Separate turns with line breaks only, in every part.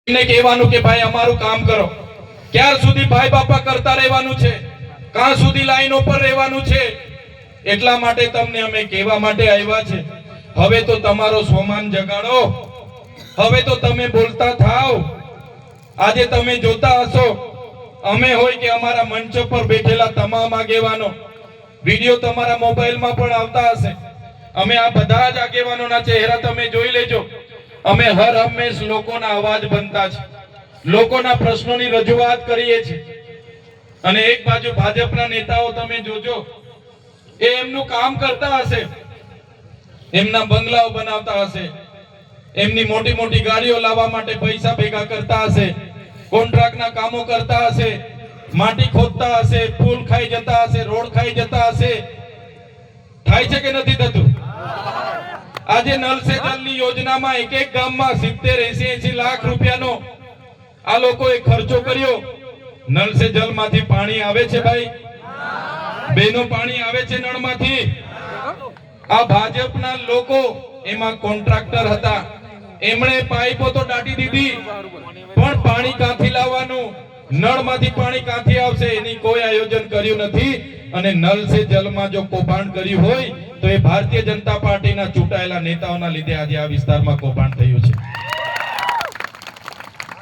ને કહેવાનું કે ભાઈ અમારું કામ કરો, ક્યાર સુધી ભાઈ બાપા કરતા રહેવાનું છે, ક્યાં સુધી લાઈન ઉપર રહેવાનું છે, એટલા માટે તમને અમે કહેવા માટે આવ્યા છે. હવે તો તમારો સ્વમાન જગાડો, હવે તો તમે બોલતા થાઓ. આજે તમે જોતા હશો, અમે હોય કે અમારા મંચ પર બેઠેલા તમામ આગેવાનો, વિડિયો તમારા મોબાઈલમાં પણ આવતા હશે. અમે આ બધા જ આગેવાનોના ચહેરા તમે જોઈ લેજો. અમે હર હંમેશ લોકોના અવાજ બનતા છે, લોકોના પ્રશ્નોની રજૂઆત કરીએ છીએ. અને એક બાજુ ભાજપના નેતાઓ તમે જોજો, એ એમનું કામ કરતા હશે, એમના બંગલાઓ બનાવતા હશે, એમની મોટી મોટી ગાડીઓ લાવવા માટે પૈસા ભેગા કરતા હશે, કોન્ટ્રાક્ટના કામો કરતા હશે, માટી ખોદતા હશે, પુલ ખાઈ જતા હશે, રોડ ખાઈ જતા હશે. થાય છે કે નથી થતું? આજે નલ સે જલની યોજનામાં એક એક ગામમાં 70-80 લાખ રૂપિયાનો આ લોકોએ ખર્ચો કર્યો. નલ સે જલમાંથી પાણી આવે છે ભાઈ, બેનો પાણી આવે છે નળમાંથી. આ ભાજપના લોકો એમાં કોન્ટ્રાક્ટર હતા, એમણે પાઇપો તો દાટી દીધી, પણ પાણી ક્યાંથી લાવવાનું, નળમાંથી પાણી ક્યાંથી આવશે એની કોઈ આયોજન કર્યું નથી. અને નલ સે જલમાં જો કૌભાંડ કર્યું હોય તો એ ભારતીય જનતા પાર્ટીના ચૂંટાયેલા નેતાઓના લીધે આજે આ વિસ્તારમાં કૌભાંડ થયું છે.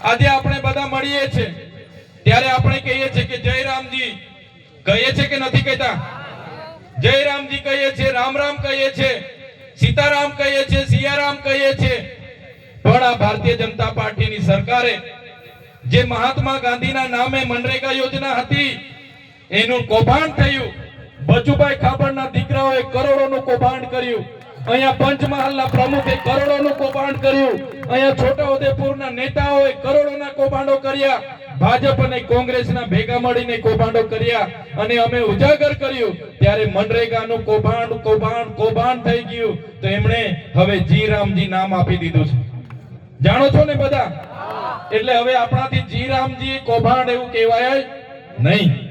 આજે આપણે બધા મળીએ છીએ ત્યારે આપણે કહીએ છીએ કે જય રામજી, કહીએ છીએ કે નથી કહેતા? જય રામજી કહીએ છીએ, રામ રામ કહીએ છીએ, સીતારામ કહીએ છીએ, સિયારામ કહીએ છીએ. પણ આ ભારતીય જનતા પાર્ટીની સરકારે જે મહાત્મા ગાંધીના નામે મનરેગા યોજના હતી એનું કૌભાંડ થયું. બચુભાઈ ખાબડના દીકરાઓએ કરોડોનું કૌભાંડ કર્યું, અહીંયા પંચમહાલના પ્રમુખે કરોડોનું કૌભાંડ કર્યું, અહીંયા છોટાઉદેપુરના નેતાઓએ કરોડોના કૌભાંડો કર્યા, ભાજપ અને કોંગ્રેસના ભેગા મળીને કૌભાંડો કર્યા. અને અમે ઉજાગર કર્યું ત્યારે મનરેગાનું કૌભાંડ કૌભાંડ કૌભાંડ થઈ ગયું. તો એમણે હવે જી રામજી નામ આપી દીધું છે, જાણો છો ને બધા? એટલે હવે આપણાથી જી રામજી કૌભાંડ એવું કહેવાય નહીં.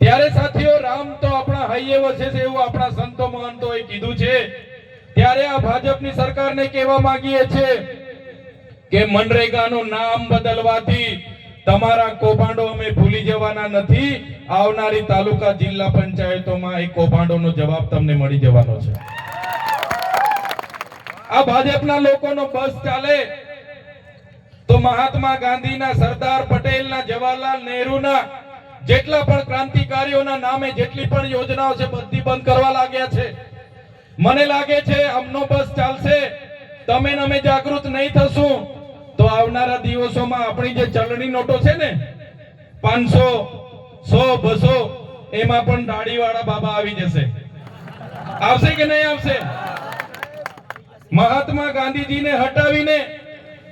ત્યારે સાથીઓ, રામ તો આપણા હૈયે વસે છે એવું આપણા સંતો મહંતોએ કીધું છે. ત્યારે આ ભાજપની સરકારને કહેવા માંગીએ છીએ કે મનરેગાનું નામ બદલવાથી તમારા કૌભાંડો અમે ભૂલી જવાના નથી. આવનારી તાલુકા જિલ્લા પંચાયતોમાં એ કૌભાંડોનો જવાબ તમને મળી જવાનો છે. આ ભાજપના લોકોનો બસ ચાલે તો મહાત્મા ગાંધીના, સરદાર પટેલના, જવાહરલાલ નહેરુના જેટલા પણ ક્રાંતિકારીઓના નામે જેટલી પણ યોજનાઓ છે બધી બંધ કરવા લાગ્યા છે. મને લાગે છે અમનો બસ ચાલશે, તમે ને અમે જાગૃત નહીં થશું તો આવનારા દિવસોમાં આપણી જે ચલણી નોટો છે ને 500, 100, 200, એમાં પણ દાઢીવાળા બાબા આવી જશે. આવશે કે નહીં આવશે? મહાત્મા ગાંધીજીને હટાવીને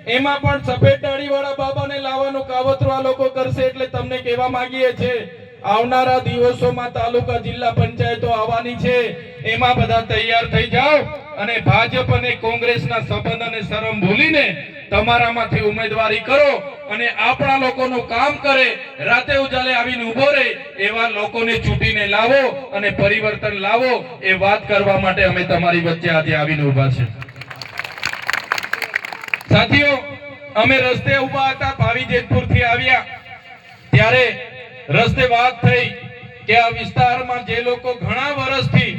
એમાં પણ સફેદ દાઢીવાળા બાબાને લાવવાનું કાવતરું આ લોકો કરશે. એટલે તમને કહેવા માંગીએ છીએ આવનારા દિવસોમાં તાલુકા જિલ્લા પંચાયતો આવવાની છે, એમાં બધા તૈયાર થઈ જાઓ અને ભાજપ અને કોંગ્રેસના સંબંધ અને શરમ ભૂલીને તમારામાંથી ઉમેદવારી કરો અને આપણા લોકોનું કામ કરે, રાતે ઉજાલે આવીને ઉભો રહે એવા લોકોને ચૂંટીને લાવો અને પરિવર્તન લાવો. એ વાત કરવા માટે અમે તમારી વચ્ચે આજે આવીને ઉભા છે. સાથીઓ, અમે રસ્તે ઉભા હતા, ભાવી જેતપુરથી આવ્યા ત્યારે રસ્તે વાત થઈ કે આ વિસ્તારમાં જે લોકો ઘણા વર્ષથી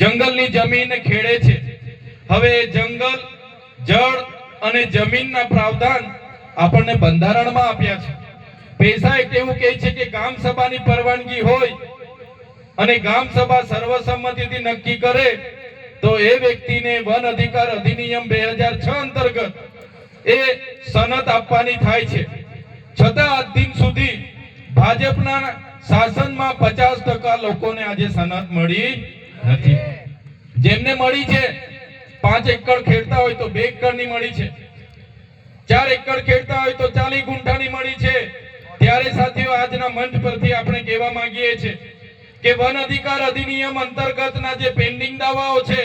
જંગલની જમીન ખેડે છે, હવે જંગલ, જળ અને જમીનના પ્રાવધાન આપણને બંધારણમાં આપ્યા છે. પૈસા એક એવું કહે છે કે ગામ સભાની પરવાનગી હોય અને ગામ સભા સર્વસંમતિથી નક્કી કરે તો એ વ્યક્તિને વન અધિકાર અધિનિયમ 2006 અંતર્ગત એ સનદ આપવાની થાય છે. છતાં આજ દિન સુધી ભાજપના શાસનમાં 50% લોકોને આજે સનદ મળી નથી. જેમને મળી છે 5 એકર ખેડતા હોય તો 2 એકરની મળી છે, 4 એકર ખેડતા હોય તો 40 ગુંઠાની મળી છે. ત્યારે સાથીઓ, આજના મંચ પરથી આપણે કહેવા માંગીએ છીએ કે વન અધિકાર અધિનિયમ અંતર્ગતના જે પેન્ડિંગ દાવાઓ છે,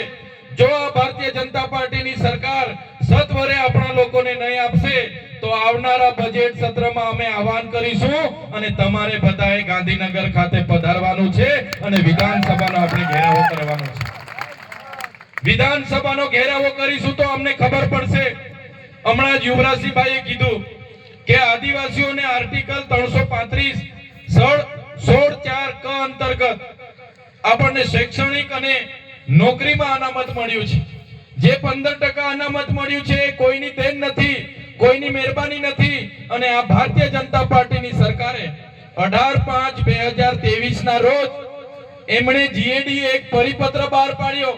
જો ભારતીય જનતા પાર્ટીની સરકાર સત્વરે આપણા લોકોને નહીં આપશે તો આવનારા બજેટ સત્રમાં અમે આહવાન કરીશું અને તમારે બધાએ ગાંધીનગર ખાતે પધારવાનું છે અને વિધાનસભાનો આપણે ઘેરાવો કરવાનો છે. વિધાનસભાનો ઘેરાવો કરીશું તો અમને ખબર પડશે. હમણાં જ યુવરાજસિંહભાઈએ કીધું આર્ટિકલ 335 16(4) ક અંતર્ગત આપણને શૈક્ષણિક અને નોકરીમાં અનામત મળ્યું છે. જે 15% અનામત મળ્યું છે એ કોઈની દેન નથી, કોઈની મહેરબાની નથી. અને આ ભારતીય જનતા પાર્ટીની સરકારે 18/5/2023 ના રોજ એમણે જીએડી એક પરિપત્ર બહાર પાડ્યો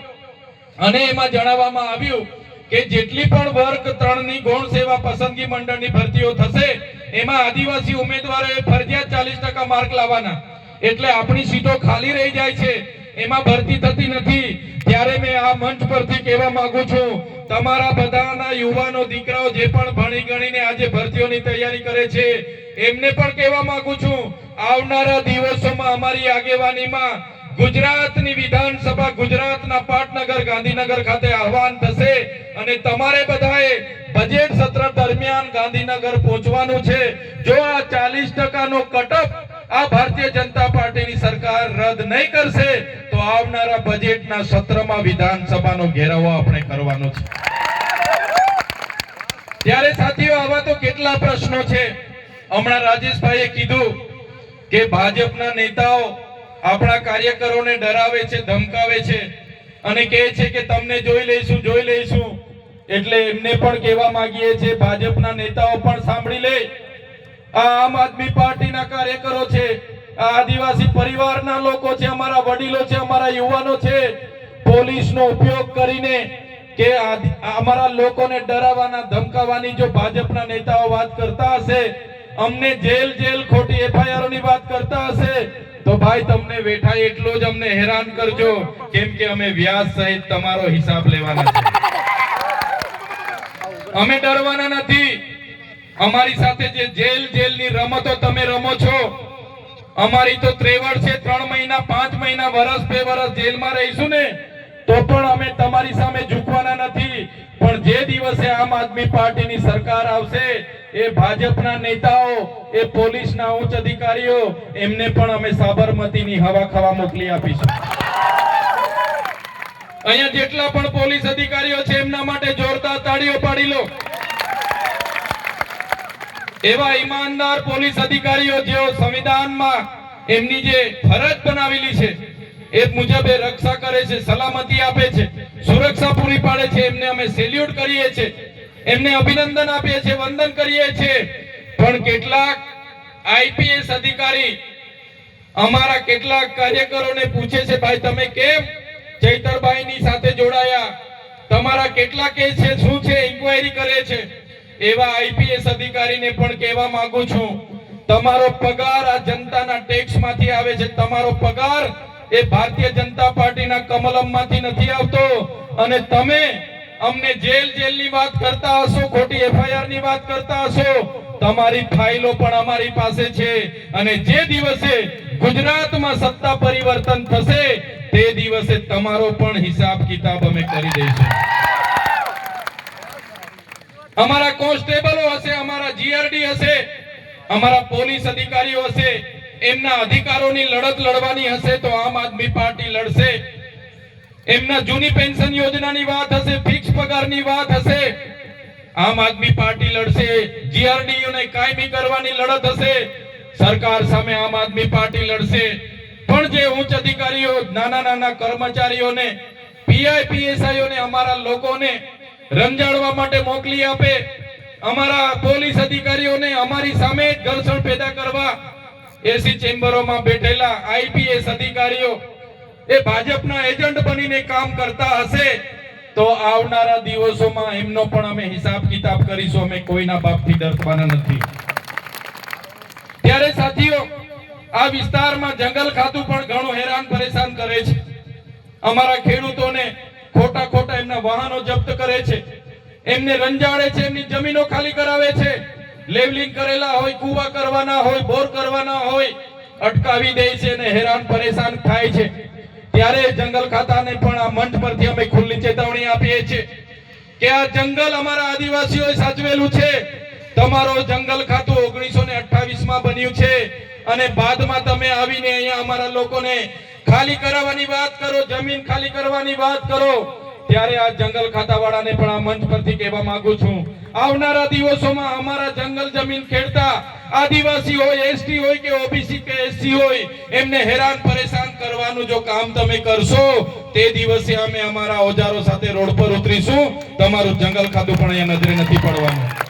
અને એમાં જણાવવામાં આવ્યું કે જેટલી પણ વર્ગ 3 ની ગૌણ સેવા પસંદગી મંડળની ભરતીઓ થશે એમાં આદિવાસી ઉમેદવારોએ ફરજિયાત 40% માર્ક લાવવાના. એટલે આપણી સીટો ખાલી રહી જાય છે, એમાં ભરતી થતી નથી. ત્યારે મેં આ મંચ પરથી કહેવા માંગુ છું, તમારા બધાના યુવાનો દીકરાઓ જે પણ ભણી ગણીને આજે ભરતીઓની તૈયારી કરે છે એમને પણ કહેવા માંગુ છું, આવનારા દિવસોમાં અમારી આગેવાનીમાં ગુજરાતની વિધાનસભા ગુજરાતના પાટનગર ગાંધીનગર ખાતે આહવાન થશે અને તમારે બધાએ બજેટ સત્ર દરમિયાન ગાંધીનગર પહોંચવાનું છે. જો આ 40% નો કટઅપ આ ભારતીય જનતા પાર્ટીની સરકાર રદ નહીં કરશે તો આવનારા બજેટના સત્રમાં વિધાનસભાનો ઘેરાવો આપણે કરવાનો છે. ત્યારે સાથીઓ આવા તો કેટલા પ્રશ્નો છે. હમણાં રાજેશભાઈએ કીધું કે ભાજપના નેતાઓ આપણા કાર્યકરોને ડરાવે છે, ધમકાવે છે અને કહે છે કે તમને જોઈ લઈશું. એટલે એમને પણ કહેવા માંગીએ છીએ, ભાજપના નેતાઓ પણ સાંભળી લે. આ આમ આદમી પાર્ટીના કાર્યકરો છે, આ આદિવાસી પરિવારના લોકો છે, અમારા વડીલો છે, અમારા યુવાનો છે. પોલીસનો ઉપયોગ કરીને કે અમારા લોકોને ડરાવવાના ધમકાવવાની જો ભાજપના નેતાઓ વાત કરતા હશે, અમને જેલ ખોટી એફઆઈઆર ની વાત કરતા હશે તો ભાઈ તમને વેઠા એટલો જ અમને હેરાન કરજો, કેમ કે અમે વ્યાજ સહિત તમારો હિસાબ લેવાના છે. અમે ડરવાના નથી. અમારી સાથે જે જેલની રમતો તમે રમો છો, અમારી તો ત્રેવડ છે. 3 મહિના 5 મહિના વર્ષ 2 વર્ષ જેલમાં રહીશું ને તો પણ અમે તમારી સામે ઝૂકવાના નથી. પણ જે દિવસે આમ આદમી પાર્ટીની સરકાર આવશે એ ભાજપના નેતાઓ, એ પોલીસના ઉચ્ચ અધિકારીઓ એમને પણ અમે સાબરમતીની હવા ખાવા મોકલી આપીશું. અહીંયા જેટલા પણ પોલીસ અધિકારીઓ છે એમના માટે જોરદાર તાળીઓ પાડી લો. એવા ઈમાનદાર પોલીસ અધિકારીઓ જેઓ સંવિધાનમાં એમની જે ફરજ બનાવેલી છે એ મુજબ એ રક્ષા કરે છે, સલામતી આપે છે, સુરક્ષા પૂરી પાડે છે. એમને અમે સેલ્યુટ કરીએ છીએ, એમને અભિનંદન આપીએ છીએ, વંદન કરીએ છીએ. પણ કેટલાક આઈપીએસ અધિકારી અમારા કેટલાક કાર્યકરોને પૂછે છે, ભાઈ તમે કેમ ચૈતરભાઈની સાથે જોડાયા, તમારા કેટલા કેસ છે, શું છે, ઇન્ક્વાયરી કરે છે. એવા આઈપીએસ અધિકારીને પણ કહેવા માંગુ છું, તમારો પગાર આ જનતાના ટેક્સમાંથી આવે છે. તમારો પગાર એ ભારતીય જનતા પાર્ટીના કમલમમાંથી નથી આવતો. અને તમે અમને જેલની વાત કરતા હશો, ખોટી એફઆઈઆર ની વાત કરતા હશો, તમારી ફાઇલો પણ અમારી પાસે છે. અને જે દિવસે ગુજરાતમાં સત્તા પરિવર્તન થશે તે દિવસે તમારો પણ હિસાબ કિતાબ અમે કરી દઈશું. અમારા કોન્સ્ટેબલો હશે, અમારા જીઆરડી હશે, અમારા પોલીસ અધિકારીઓ હશે, એમના અધિકારોની લડત લડવાની હશે તો આમ આદમી પાર્ટી લડશે. એમના જૂની પેન્શન યોજનાની વાત હશે, ફિક્સ પગારની વાત હશે, આમ આદમી પાર્ટી લડશે. જીઆરડીઓને કાયમી કરવાની લડત હશે, સરકાર સામે આમ આદમી પાર્ટી લડશે. પણ જે ઉચ્ચ અધિકારીઓ નાના કર્મચારીઓને, પીઆઈ પીએસઆઈઓને, અમારા લોકોને રંજાડવા માટે મોકલી આપે, અમારા પોલીસ અધિકારીઓને અમારી સામે ઘર્ષણ પેદા કરવા એસી ચેમ્બરોમાં બેઠેલા આઈપીએસ અધિકારીઓ એ ભાજપના એજન્ટ બનીને કામ કરતા હશે તો આવનારા દિવસોમાં એમનો પણ અમે હિસાબ કિતાબ કરીશું. અમે કોઈના બાપથી ડરવાના નથી. ત્યારે સાથીઓ, આ વિસ્તારમાં જંગલ ખાતું પણ ઘણું હેરાન પરેશાન કરે છે. અમારા ખેડૂતોને ખોટા એમના વાહનો જપ્ત કરે છે, એમને રંજાડે છે, એમની જમીનો ખાલી કરાવે છે. લેવલિંગ કરેલા હોય, કૂવા કરવાના હોય, બોર કરવાના હોય, અટકાવી દે છે અને હેરાન પરેશાન થાય છે. ત્યારે જંગલ ખાતાને પણ આ મંચ પરથી અમે ખુલ્લી ચેતવણી આપીએ છીએ કે આ જંગલ અમારા આદિવાસીઓએ સાચવેલું છે. તમારો જંગલ ખાતું 1928 માં બન્યું છે અને બાદમાં તમે આવીને અહીંયા અમારા લોકોને ખાલી કરાવવાની વાત કરો, જમીન ખાલી કરવાની વાત કરો. ત્યારે આ જંગલ ખાતાવાળાને પણ આ મંચ પરથી કહેવા માંગુ છું, આવનારા દિવસોમાં અમારા જંગલ જમીન ખેડતા આદિવાસી હોય, એસટી હોય કે ઓબીસી કે એસસી હોય, એમને હેરાન પરેશાન કરવાનું જો કામ તમે કરશો, તે દિવસે અમે અમારા ઓજારો સાથે રોડ પર ઉતરીશું. તમારું જંગલ ખાતું પણ અહીંયા નજરે નથી પડવાનું.